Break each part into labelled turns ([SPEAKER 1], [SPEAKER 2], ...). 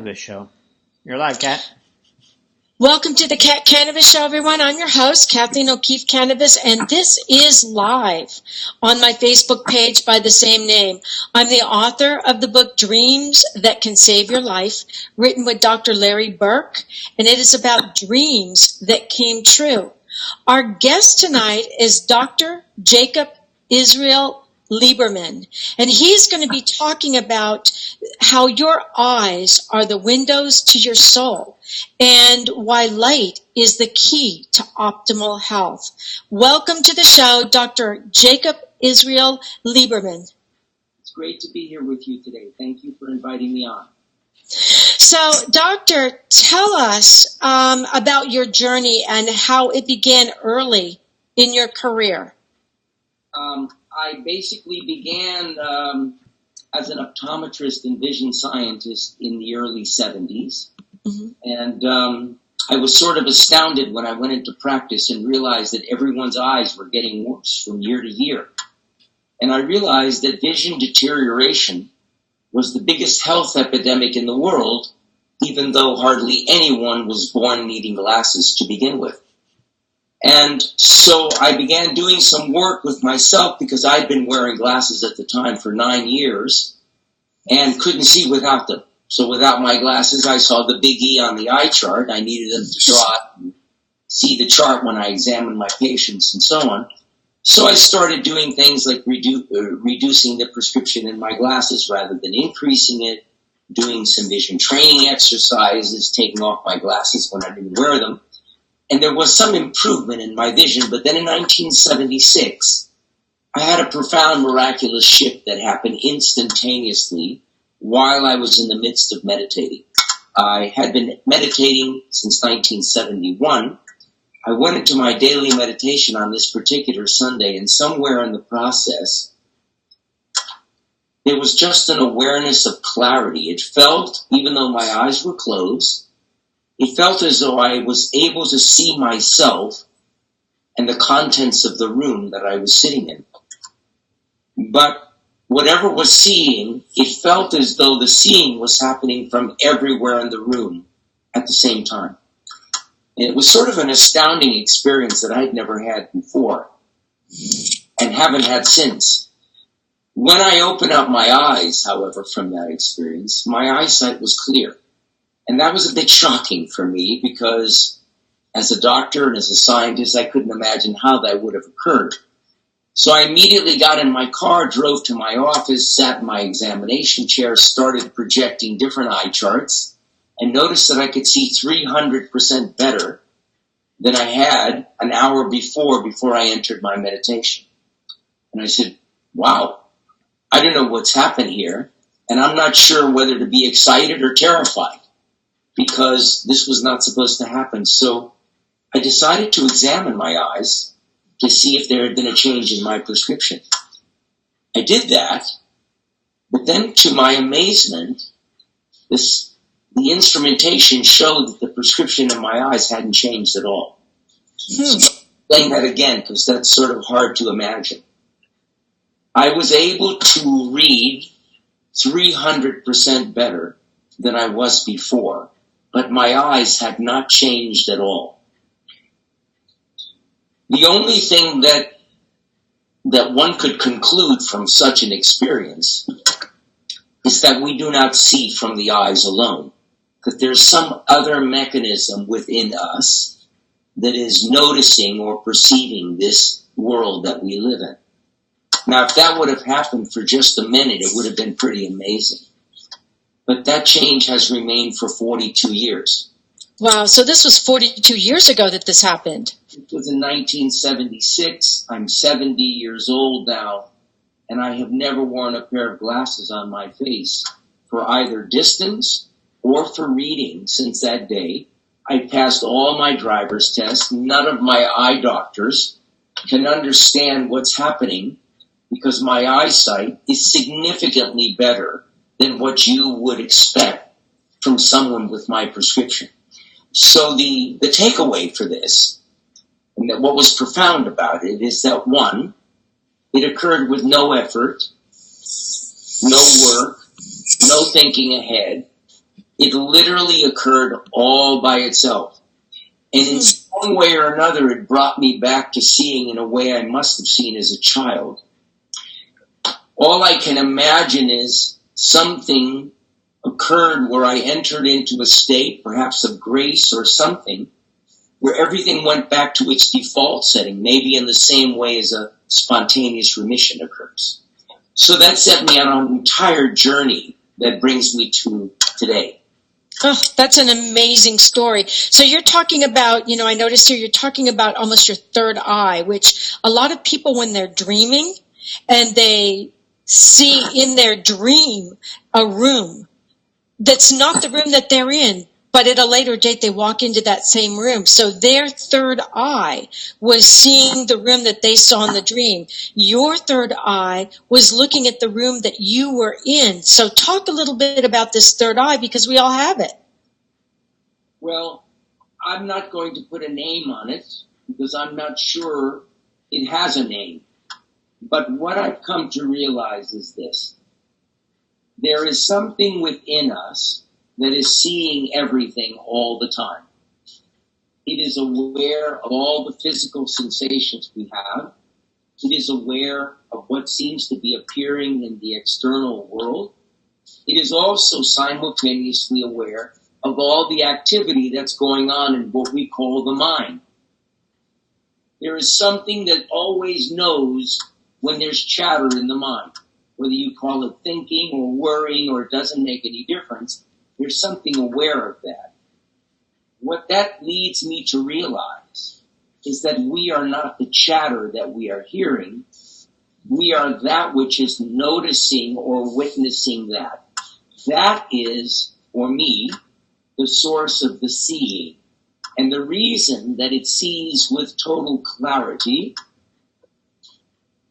[SPEAKER 1] Kanavos Show. You're live, Kat.
[SPEAKER 2] Welcome to the Kat Kanavos Show, everyone. I'm your host, Kathleen O'Keefe Kanavos, and this is live on my Facebook page by the same name. I'm the author of the book Dreams That Can Save Your Life, written with Dr. Larry Burke, and it is about dreams that came true. Our guest tonight is Dr. Jacob Israel Liberman, and he's going to be talking about how your eyes are the windows to your soul and why light is the key to optimal health. Welcome to the show, Dr. Jacob Israel Liberman.
[SPEAKER 3] It's great to be here with you today. Thank you for inviting me on.
[SPEAKER 2] So, Doctor, tell us about your journey and how it began early in your career.
[SPEAKER 3] I basically began as an optometrist and vision scientist in the early 70s. Mm-hmm. And I was sort of astounded when I went into practice and realized that everyone's eyes were getting worse from year to year. And I realized that vision deterioration was the biggest health epidemic in the world, even though hardly anyone was born needing glasses to begin with. And so I began doing some work with myself because I'd been wearing glasses at the time for 9 years and couldn't see without them. So without my glasses, I saw the big E on the eye chart. I needed them to draw it and see the chart when I examined my patients and so on. So I started doing things like reducing the prescription in my glasses rather than increasing it, doing some vision training exercises, taking off my glasses when I didn't wear them. And there was some improvement in my vision, but then in 1976, I had a profound miraculous shift that happened instantaneously while I was in the midst of meditating. I had been meditating since 1971. I went into my daily meditation on this particular Sunday, and somewhere in the process, there was just an awareness of clarity. It felt, even though my eyes were closed, it felt as though I was able to see myself and the contents of the room that I was sitting in. But whatever was seeing, it felt as though the seeing was happening from everywhere in the room at the same time. And it was sort of an astounding experience that I'd never had before and haven't had since. When I opened up my eyes, however, from that experience, my eyesight was clear. And that was a bit shocking for me because as a doctor and as a scientist, I couldn't imagine how that would have occurred. So I immediately got in my car, drove to my office, sat in my examination chair, started projecting different eye charts, and noticed that I could see 300% better than I had an hour before I entered my meditation. And I said, wow, I don't know what's happened here, and I'm not sure whether to be excited or terrified, because this was not supposed to happen. So I decided to examine my eyes to see if there had been a change in my prescription. I did that, but then to my amazement, the instrumentation showed that the prescription in my eyes hadn't changed at all. So I'll explain that again, because that's sort of hard to imagine. I was able to read 300% better than I was before, but my eyes had not changed at all. The only thing that one could conclude from such an experience is that we do not see from the eyes alone, that there's some other mechanism within us that is noticing or perceiving this world that we live in. Now, if that would have happened for just a minute, it would have been pretty amazing. But that change has remained for 42 years.
[SPEAKER 2] Wow, so this was 42 years ago that this happened.
[SPEAKER 3] It was in 1976. I'm 70 years old now, and I have never worn a pair of glasses on my face for either distance or for reading since that day. I passed all my driver's tests. None of my eye doctors can understand what's happening because my eyesight is significantly better than what you would expect from someone with my prescription. So the takeaway for this, and that what was profound about it, is that one, it occurred with no effort, no work, no thinking ahead. It literally occurred all by itself. And in some way or another, it brought me back to seeing in a way I must have seen as a child. All I can imagine is something occurred where I entered into a state, perhaps of grace or something, where everything went back to its default setting, maybe in the same way as a spontaneous remission occurs. So that set me on an entire journey that brings me to today.
[SPEAKER 2] Oh, that's an amazing story. So you're talking about, I noticed here you're talking about almost your third eye, which a lot of people when they're dreaming and they see in their dream a room that's not the room that they're in, but at a later date they walk into that same room. So their third eye was seeing the room that they saw in the dream. Your third eye was looking at the room that you were in. So talk a little bit about this third eye, because we all have it.
[SPEAKER 3] Well, I'm not going to put a name on it because I'm not sure it has a name. But what I've come to realize is this. There is something within us that is seeing everything all the time. It is aware of all the physical sensations we have. It is aware of what seems to be appearing in the external world. It is also simultaneously aware of all the activity that's going on in what we call the mind. There is something that always knows when there's chatter in the mind. Whether you call it thinking or worrying or it doesn't make any difference, there's something aware of that. What that leads me to realize is that we are not the chatter that we are hearing. We are that which is noticing or witnessing that. That is, for me, the source of the seeing. And the reason that it sees with total clarity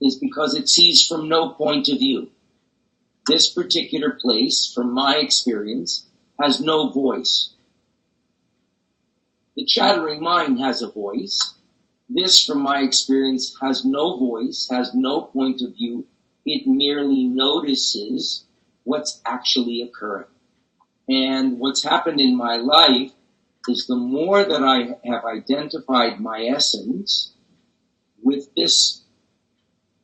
[SPEAKER 3] is because it sees from no point of view. This particular place, from my experience, has no voice. The chattering mind has a voice. This, from my experience, has no voice, has no point of view. It merely notices what's actually occurring. And what's happened in my life is the more that I have identified my essence with this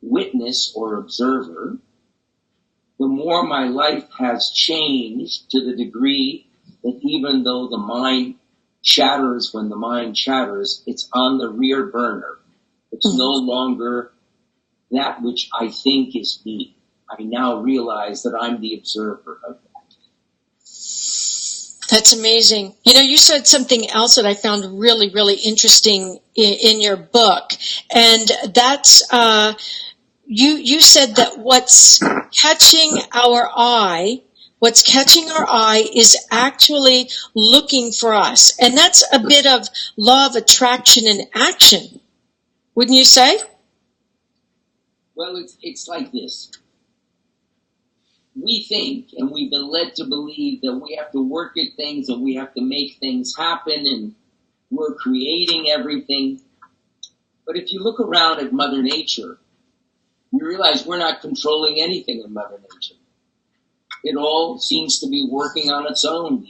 [SPEAKER 3] witness or observer, the more my life has changed to the degree that even though the mind chatters when the mind chatters, it's on the rear burner. It's no longer that which I think is me. I now realize that I'm the observer of that.
[SPEAKER 2] That's amazing. You said something else that I found really, really interesting in your book, and that's you said that what's catching our eye is actually looking for us, and that's a bit of law of attraction in action, wouldn't you say?
[SPEAKER 3] Well, it's like this. We think, and we've been led to believe, that we have to work at things and we have to make things happen and we're creating everything. But if you look around at Mother Nature, you realize we're not controlling anything in Mother Nature. It all seems to be working on its own.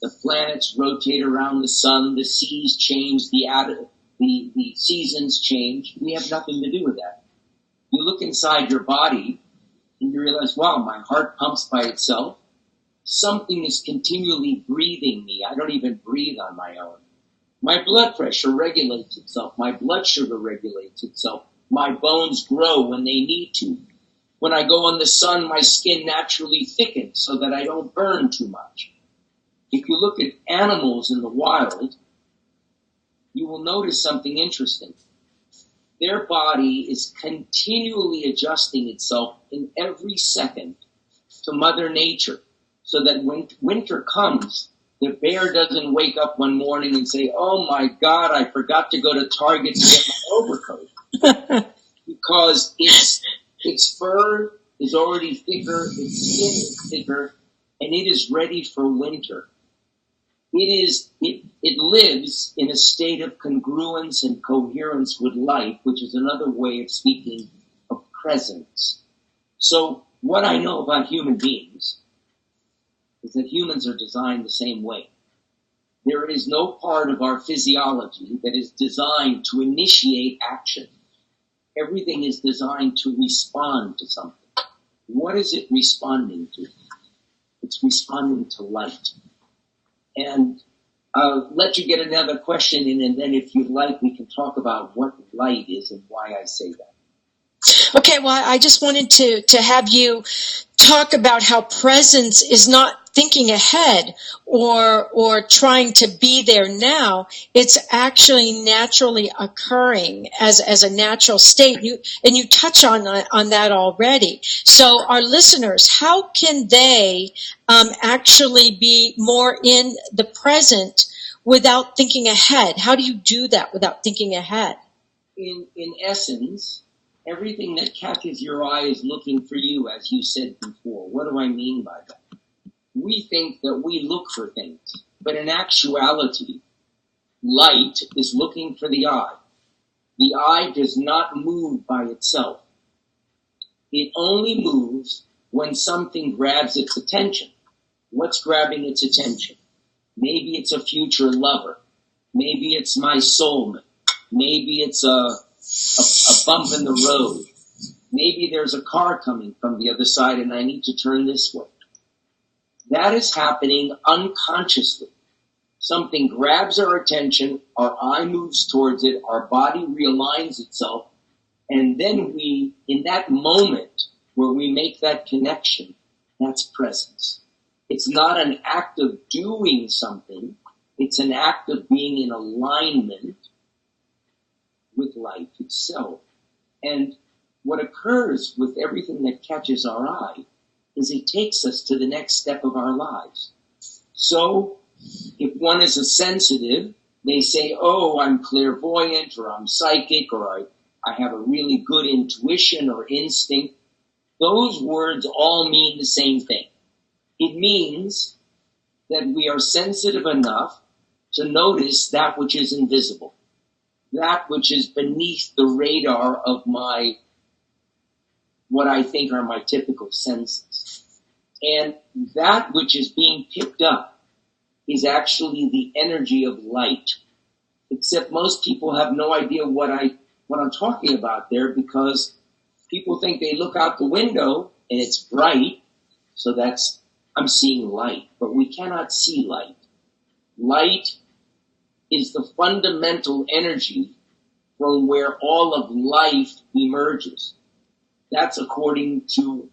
[SPEAKER 3] The planets rotate around the sun, the seas change, the seasons change. We have nothing to do with that. You look inside your body, and you realize, wow, my heart pumps by itself. Something is continually breathing me. I don't even breathe on my own. My blood pressure regulates itself. My blood sugar regulates itself. My bones grow when they need to. When I go in the sun, my skin naturally thickens so that I don't burn too much. If you look at animals in the wild, you will notice something interesting. Their body is continually adjusting itself in every second to Mother Nature, so that when winter comes, the bear doesn't wake up one morning and say, oh my God, I forgot to go to Target to get my overcoat. Because its fur is already thicker, its skin is thicker, and it is ready for winter. It lives in a state of congruence and coherence with life, which is another way of speaking of presence. So what I know about human beings is that humans are designed the same way. There is no part of our physiology that is designed to initiate action. Everything is designed to respond to something. What is it responding to? It's responding to light. And I'll let you get another question in, and then if you'd like, we can talk about what light is and why I say that.
[SPEAKER 2] Okay, well, I just wanted to have you talk about how presence is not thinking ahead or trying to be there now. It's actually naturally occurring as a natural state. You touch on that already. So our listeners, how can they actually be more in the present without thinking ahead? How do you do that without thinking ahead?
[SPEAKER 3] In essence, everything that catches your eye is looking for you, as you said before. What do I mean by that? We think that we look for things, but in actuality, light is looking for the eye. The eye does not move by itself. It only moves when something grabs its attention. What's grabbing its attention? Maybe it's a future lover. Maybe it's my soulmate. Maybe it's a bump in the road. Maybe there's a car coming from the other side and I need to turn this way. That is happening unconsciously. Something grabs our attention, our eye moves towards it, our body realigns itself, and then we, in that moment where we make that connection, that's presence. It's not an act of doing something, it's an act of being in alignment with life itself. And what occurs with everything that catches our eye is it takes us to the next step of our lives. So if one is a sensitive, they say, oh, I'm clairvoyant or I'm psychic or I have a really good intuition or instinct. Those words all mean the same thing. It means that we are sensitive enough to notice that which is invisible, that which is beneath the radar of what I think are my typical senses. And that which is being picked up is actually the energy of light. Except most people have no idea what I'm talking about there, because people think they look out the window and it's bright, so I'm seeing light, but we cannot see light. Light is the fundamental energy from where all of life emerges. That's according to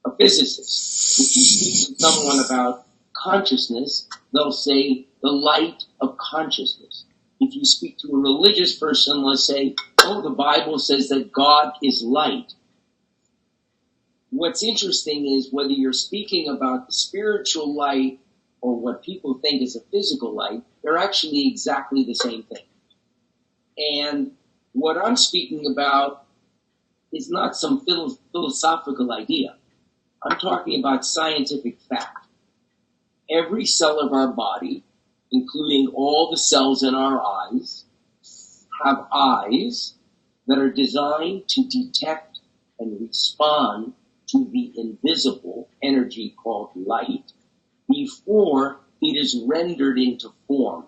[SPEAKER 3] a physicist. If you speak to someone about consciousness, they'll say the light of consciousness. If you speak to a religious person, they'll say, oh, the Bible says that God is light. What's interesting is whether you're speaking about the spiritual light or what people think is a physical light, they're actually exactly the same thing. And what I'm speaking about is not some philosophical idea. I'm talking about scientific fact. Every cell of our body, including all the cells in our eyes, have eyes that are designed to detect and respond to the invisible energy called light before it is rendered into form,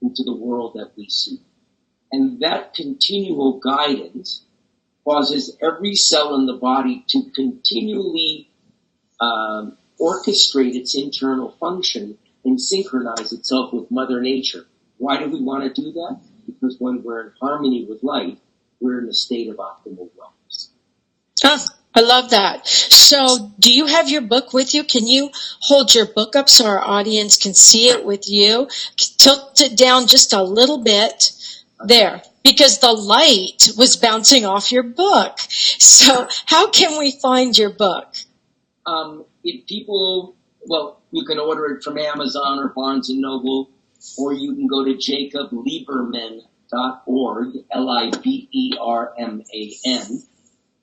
[SPEAKER 3] into the world that we see. And that continual guidance causes every cell in the body to continually orchestrate its internal function and synchronize itself with Mother Nature. Why do we want to do that? Because when we're in harmony with life, we're in a state of optimal wellness.
[SPEAKER 2] I love that. So do you have your book with you? Can you hold your book up so our audience can see it with you? Tilt it down just a little bit. There. Because the light was bouncing off your book. So how can we find your book?
[SPEAKER 3] If people, you can order it from Amazon or Barnes & Noble, or you can go to jacobliberman.org, Liberman,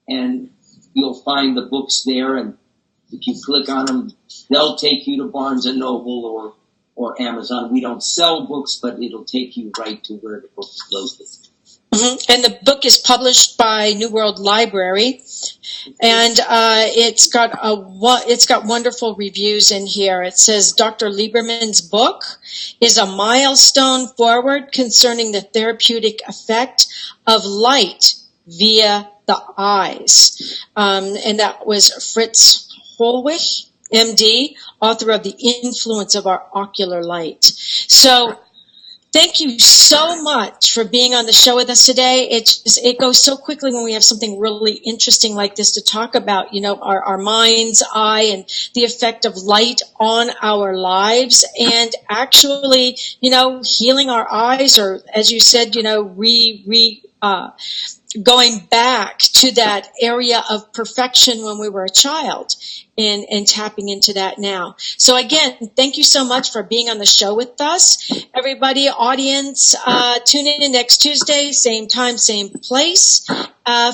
[SPEAKER 3] and you'll find the books there, and if you click on them, they'll take you to Barnes & Noble or Amazon. We don't sell books, but it'll take you right to where the book is located.
[SPEAKER 2] And the book is published by New World Library, and it's got wonderful reviews in here. It says Dr. Liberman's book is a milestone forward concerning the therapeutic effect of light via the eyes, and that was Fritz Holwich, MD, author of The Influence of Our Ocular Light. So thank you so much for being on the show with us today. It goes so quickly when we have something really interesting like this to talk about, our mind's eye and the effect of light on our lives, and actually, healing our eyes, or as you said, going back to that area of perfection when we were a child, and tapping into that now. So again, thank you so much for being on the show with us. Everybody, audience, tune in next Tuesday, same time, same place,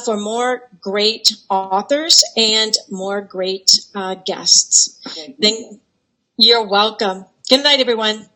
[SPEAKER 2] for more great authors and more great guests. You're welcome. Good night, everyone.